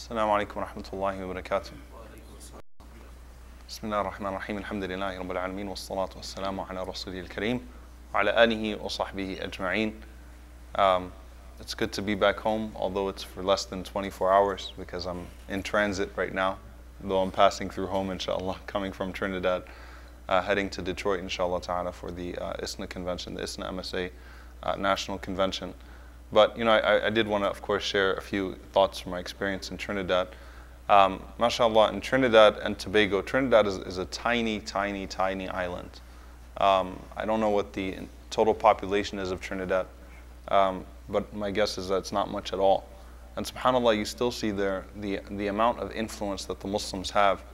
Assalamu alaikum wa rahmatullahi wa barakatuh. Bismillah ar-Rahman ar-Rahim. Alhamdulillahi Rabbil Alameen. Wassalatu wassalamu ala Rasulih al-Kareem. Wa ala alihi wa sahbihi ajma'een. It's good to be back home, although it's for less than 24 hours because I'm in transit right now, though I'm passing through home, inshallah, coming from Trinidad, heading to Detroit, inshallah ta'ala, for the ISNA convention, the ISNA MSA National Convention. But, I did want to, of course, share a few thoughts from my experience in Trinidad. MashaAllah, in Trinidad and Tobago, Trinidad is a tiny, tiny, tiny island. I don't know what the total population is of Trinidad, but my guess is that it's not much at all. And subhanAllah, you still see there the amount of influence that the Muslims have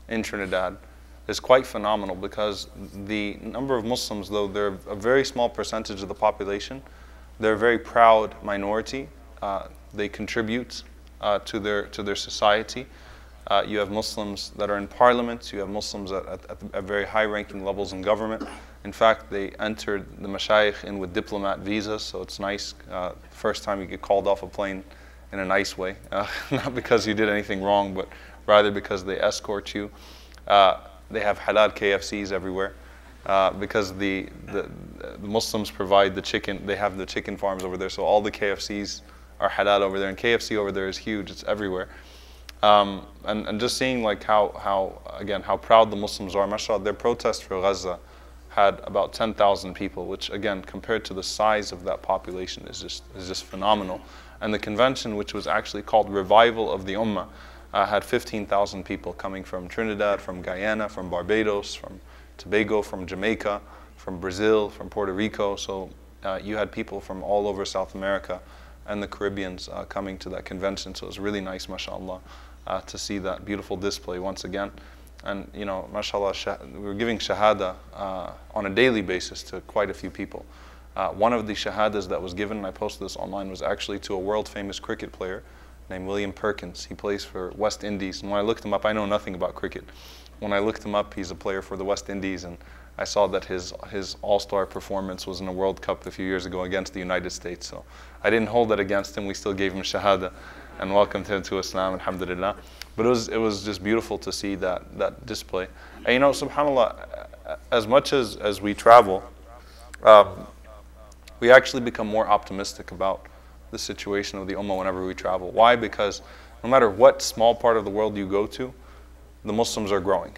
in Trinidad is quite phenomenal, because the number of Muslims, though they're a very small percentage of the population, they're a very proud minority. They contribute to their society. You have Muslims that are in parliament. You have Muslims at very high-ranking levels in government. In fact, they entered the mashayikh in with diplomat visas, so it's nice. First time you get called off a plane in a nice way, not because you did anything wrong, but rather because they escort you. They have halal KFCs everywhere. Because the Muslims provide the chicken, they have the chicken farms over there, so all the KFCs are halal over there, and KFC over there is huge, it's everywhere. And just seeing like how proud the Muslims are, mashallah, their protest for Gaza had about 10,000 people, which again, compared to the size of that population, is just phenomenal. And the convention, which was actually called Revival of the Ummah, had 15,000 people coming from Trinidad, from Guyana, from Barbados, from Tobago, from Jamaica, from Brazil, from Puerto Rico. So you had people from all over South America and the Caribbeans coming to that convention. So it was really nice, mashallah, to see that beautiful display once again. And mashallah, we were giving shahada on a daily basis to quite a few people. One of the shahadas that was given, and I posted this online, was actually to a world famous cricket player named William Perkins. He plays for West Indies. And when I looked him up, I know nothing about cricket. When I looked him up, he's a player for the West Indies, and I saw that his all-star performance was in a World Cup a few years ago against the United States. So I didn't hold that against him. We still gave him shahada and welcomed him to Islam, alhamdulillah. But it was just beautiful to see that display. And subhanAllah, as much as we travel, we actually become more optimistic about the situation of the ummah whenever we travel. Why? Because no matter what small part of the world you go to, the Muslims are growing.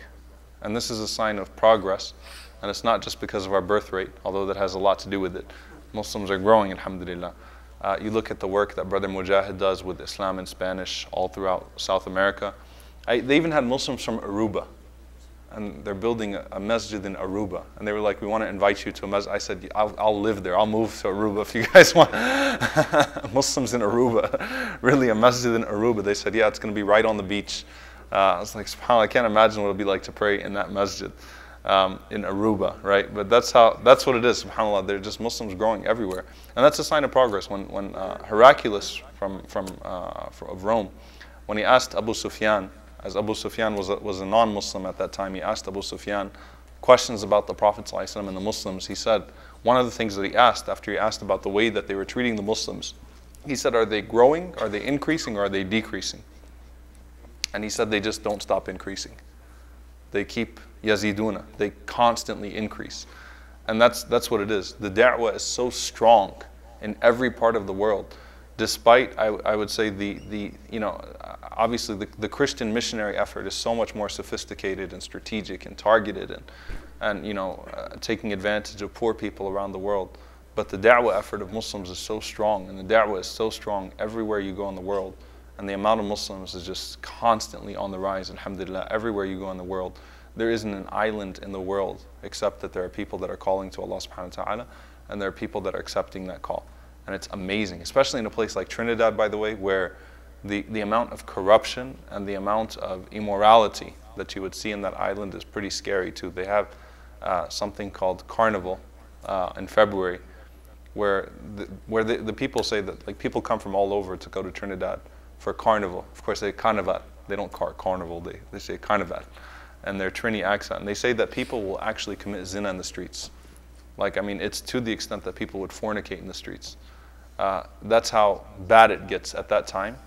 And this is a sign of progress. And it's not just because of our birth rate, although that has a lot to do with it. Muslims are growing, alhamdulillah. You look at the work that Brother Mujahid does with Islam in Spanish all throughout South America. They even had Muslims from Aruba. And they're building a masjid in Aruba. And they were like, we want to invite you to a masjid. I said, I'll live there. I'll move to Aruba if you guys want. Muslims in Aruba. Really, a masjid in Aruba. They said, yeah, it's going to be right on the beach. I was like, subhanAllah, I can't imagine what it would be like to pray in that masjid in Aruba, right? But that's what it is, subhanAllah. They're just Muslims growing everywhere. And that's a sign of progress. When Heraclius of Rome, when he asked Abu Sufyan, as Abu Sufyan was a non-Muslim at that time, he asked Abu Sufyan questions about the Prophet ﷺ and the Muslims. He said, one of the things that he asked, after he asked about the way that they were treating the Muslims, he said, are they growing, are they increasing, or are they decreasing? And he said they just don't stop increasing. They keep yaziduna, they constantly increase. And that's what it is. The da'wah is so strong in every part of the world, despite, I would say, obviously the Christian missionary effort is so much more sophisticated and strategic and targeted and taking advantage of poor people around the world. But the da'wah effort of Muslims is so strong, and the da'wah is so strong everywhere you go in the world. And the amount of Muslims is just constantly on the rise, alhamdulillah, everywhere you go in the world. There isn't an island in the world except that there are people that are calling to Allah subhanahu wa ta'ala, and there are people that are accepting that call. And it's amazing, especially in a place like Trinidad, by the way, where the amount of corruption and the amount of immorality that you would see in that island is pretty scary too. They have something called Carnival in February, where the people say that like people come from all over to go to Trinidad for Carnival. Of course, they say Carnival. They don't call it Carnival. They say Carnival, and their Trini accent. And they say that people will actually commit zina in the streets. Like, I mean, it's to the extent that people would fornicate in the streets. That's how bad it gets at that time.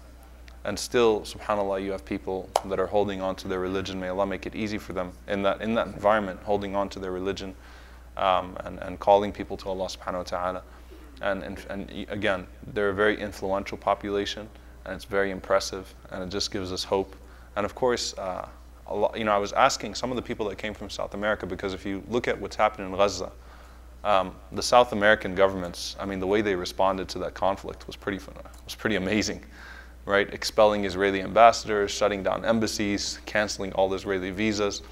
And still, subhanAllah, you have people that are holding on to their religion. May Allah make it easy for them in that environment, holding on to their religion and calling people to Allah subhanahu wa ta'ala. And again, they're a very influential population, and it's very impressive, and it just gives us hope. And of course, I was asking some of the people that came from South America, because if you look at what's happening in Gaza, the South American governments, I mean, the way they responded to that conflict was pretty amazing, right? Expelling Israeli ambassadors, shutting down embassies, canceling all the Israeli visas.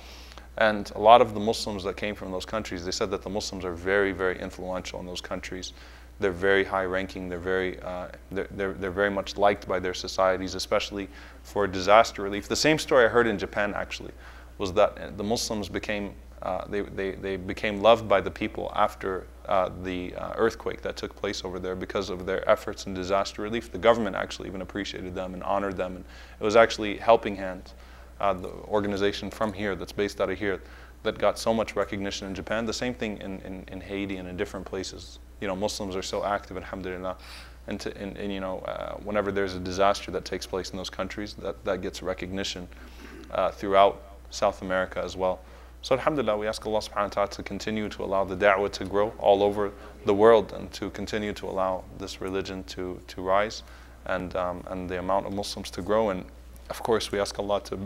And a lot of the Muslims that came from those countries, they said that the Muslims are very, very influential in those countries. They're very high-ranking. They're very much liked by their societies, especially for disaster relief. The same story I heard in Japan actually was that the Muslims became they became loved by the people after the earthquake that took place over there because of their efforts in disaster relief. The government actually even appreciated them and honored them, and it was actually Helping Hand, the organization from here that's based out of here, that got so much recognition in Japan. The same thing in Haiti and in different places. You know, Muslims are so active, alhamdulillah, and whenever there's a disaster that takes place in those countries, that gets recognition throughout South America as well. So alhamdulillah, we ask Allah subhanahu wa ta'ala to continue to allow the da'wah to grow all over the world, and to continue to allow this religion to rise, and the amount of Muslims to grow. And of course, we ask Allah to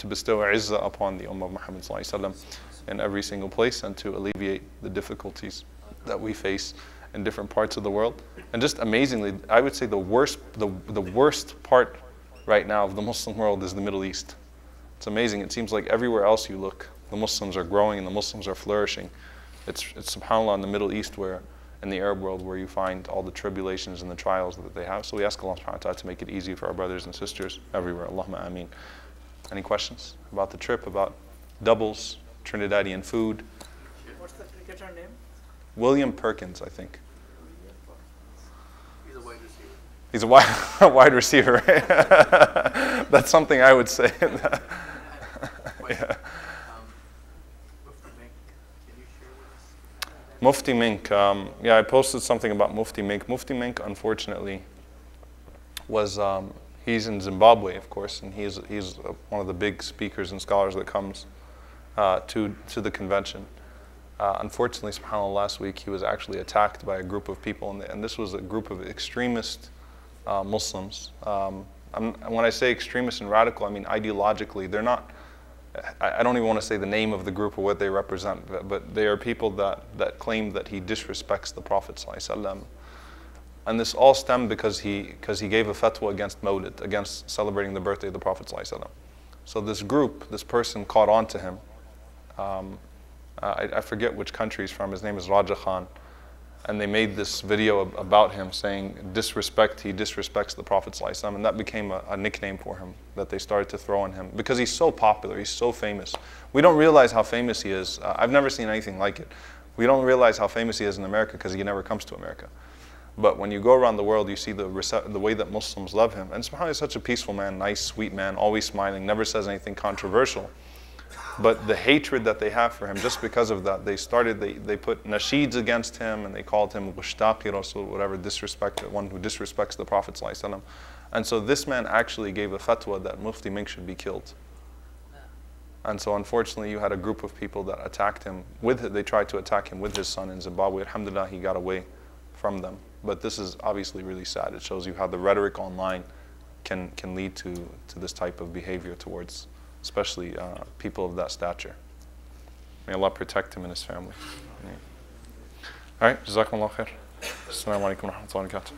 bestow izzah upon the Ummah of Muhammad sallallahu alaihi wasallam in every single place, and to alleviate the difficulties that we face in different parts of the world. And just amazingly, I would say the worst part right now of the Muslim world is the Middle East. It's amazing. It seems like everywhere else you look, the Muslims are growing and the Muslims are flourishing. It's subhanAllah in the Middle East, where in the Arab world, where you find all the tribulations and the trials that they have. So we ask Allah subhanahu wa ta'ala to make it easy for our brothers and sisters everywhere. Allahumma ameen. Any questions about the trip, about doubles, Trinidadian food? What's the cricketer name? William Perkins, I think. He's a wide receiver. He's a wide receiver, right? That's something I would say. Yeah. Mufti Mink, yeah, I posted something about Mufti Mink. Mufti Mink, unfortunately, was, he's in Zimbabwe, of course, and he's one of the big speakers and scholars that comes to the convention. Unfortunately, subhanAllah, last week he was actually attacked by a group of people, and this was a group of extremist Muslims. When I say extremist and radical, I mean ideologically. They're not, I don't even want to say the name of the group or what they represent, but they are people that claim that he disrespects the Prophet ﷺ. And this all stemmed because he gave a fatwa against Mawlid, against celebrating the birthday of the Prophet ﷺ. So this group, this person caught on to him. I forget which country he's from. His name is Raja Khan. And they made this video about him saying he disrespects the Prophet ﷺ, and that became a nickname for him that they started to throw on him because he's so popular, he's so famous. We don't realize how famous he is. I've never seen anything like it. We don't realize how famous he is in America because he never comes to America. But when you go around the world, you see the way that Muslims love him. And subhanAllah, he's such a peaceful man, nice, sweet man, always smiling, never says anything controversial. But the hatred that they have for him, just because of that, they put nasheeds against him, and they called him Gushtaqi Rasul, whatever, one who disrespects the Prophet ﷺ. And so this man actually gave a fatwa that Mufti Mink should be killed. And so unfortunately, you had a group of people that attacked him. They tried to attack him with his son in Zimbabwe. Alhamdulillah, he got away from them. But this is obviously really sad. It shows you how the rhetoric online can lead to this type of behavior towards especially people of that stature. May Allah protect him and his family. All right, Jazakumullah khair. Assalamu alaikum wa rahmatullahi wa barakatuh.